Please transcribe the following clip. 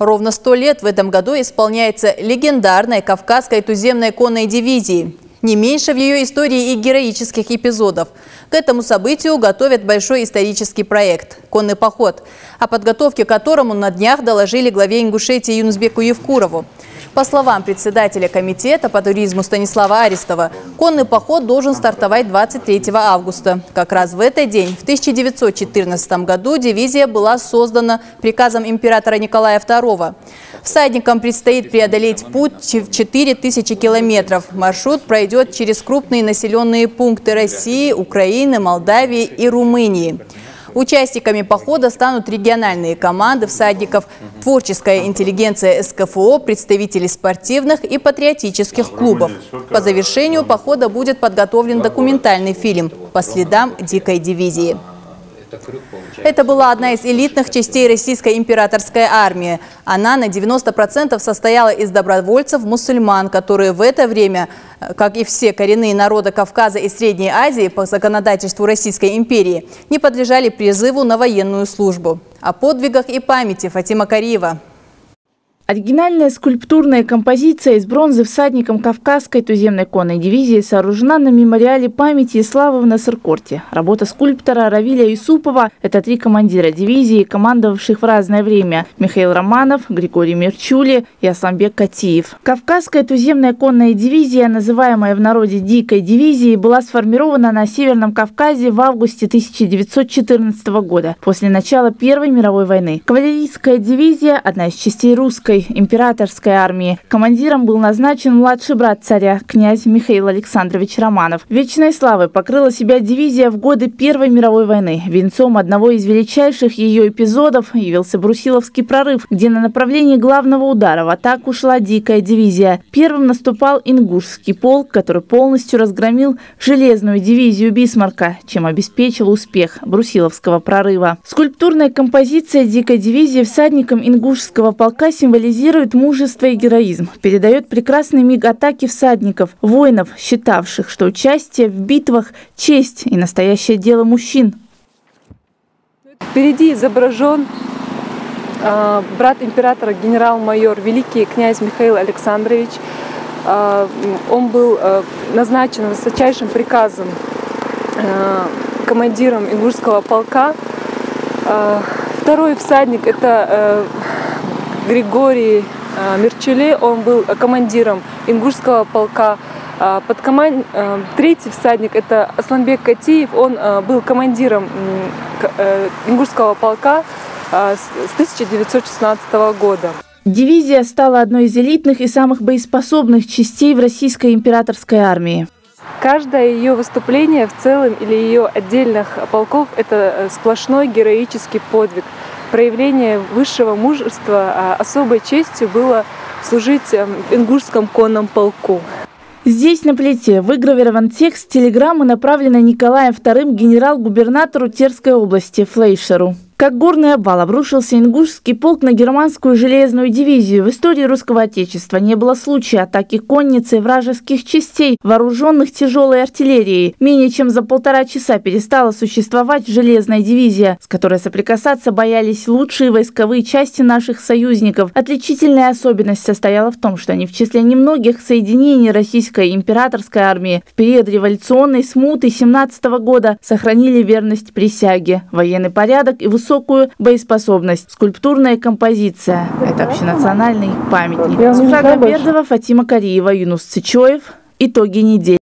Ровно 100 лет в этом году исполняется легендарной Кавказской туземной конной дивизии. Не меньше в ее истории и героических эпизодов. К этому событию готовят большой исторический проект – «Конный поход», о подготовке к которому на днях доложили главе Ингушетии Юнусбеку Евкурову. По словам председателя комитета по туризму Станислава Аристова, конный поход должен стартовать 23 августа. Как раз в этот день, в 1914 году, дивизия была создана приказом императора Николая II. Всадникам предстоит преодолеть путь в 4000 километров. Маршрут пройдет через крупные населенные пункты России, Украины, Молдавии и Румынии. Участниками похода станут региональные команды всадников, творческая интеллигенция СКФО, представители спортивных и патриотических клубов. По завершению похода будет подготовлен документальный фильм «По следам дикой дивизии». Это была одна из элитных частей российской императорской армии. Она на 90% состояла из добровольцев-мусульман, которые в это время, как и все коренные народы Кавказа и Средней Азии по законодательству Российской империи, не подлежали призыву на военную службу. О подвигах и памяти Фатима Кариева. Оригинальная скульптурная композиция из бронзы всадником Кавказской туземной конной дивизии сооружена на мемориале памяти и славы в Насыркорте. Работа скульптора Равиля Юсупова – это 3 командира дивизии, командовавших в разное время – Михаил Романов, Григорий Мерчули и Асламбек Катиев. Кавказская туземная конная дивизия, называемая в народе «Дикой дивизией», была сформирована на Северном Кавказе в августе 1914 года, после начала Первой мировой войны. Кавалерийская дивизия – одна из частей русской императорской армии. Командиром был назначен младший брат царя, князь Михаил Александрович Романов. Вечной славой покрыла себя дивизия в годы Первой мировой войны. Венцом одного из величайших ее эпизодов явился Брусиловский прорыв, где на направлении главного удара в атаку шла дикая дивизия. Первым наступал Ингушский полк, который полностью разгромил железную дивизию Бисмарка, чем обеспечил успех Брусиловского прорыва. Скульптурная композиция дикой дивизии всадникам Ингушского полка символизирует мужество и героизм, передает прекрасный миг атаки всадников, воинов, считавших, что участие в битвах – честь и настоящее дело мужчин. Впереди изображен брат императора, генерал-майор, великий князь Михаил Александрович. Он был назначен высочайшим приказом командиром Ингушского полка. Второй всадник – это Григорий Мерчули, он был командиром Ингушского полка. Третий всадник – это Асламбек Катиев, он был командиром Ингушского полка с 1916 года. Дивизия стала одной из элитных и самых боеспособных частей в российской императорской армии. Каждое ее выступление в целом или ее отдельных полков – это сплошной героический подвиг. Проявление высшего мужества, особой честью было служить в Ингушском конном полку. Здесь на плите выгравирован текст телеграммы, направленной Николаем II генерал-губернатору Терской области Флейшеру. Как горный обвал обрушился Ингушский полк на германскую железную дивизию. В истории русского отечества не было случая атаки конницы и вражеских частей, вооруженных тяжелой артиллерией. Менее чем за 1,5 часа перестала существовать железная дивизия, с которой соприкасаться боялись лучшие войсковые части наших союзников. Отличительная особенность состояла в том, что они в числе немногих соединений российской императорской армии в период революционной смуты 17 года сохранили верность присяге, военный порядок и высокую боеспособность. Скульптурная композиция – это общенациональный памятник. Сухрага Бердова, Фатима Кариева, Юнус Цичоев. Итоги недели.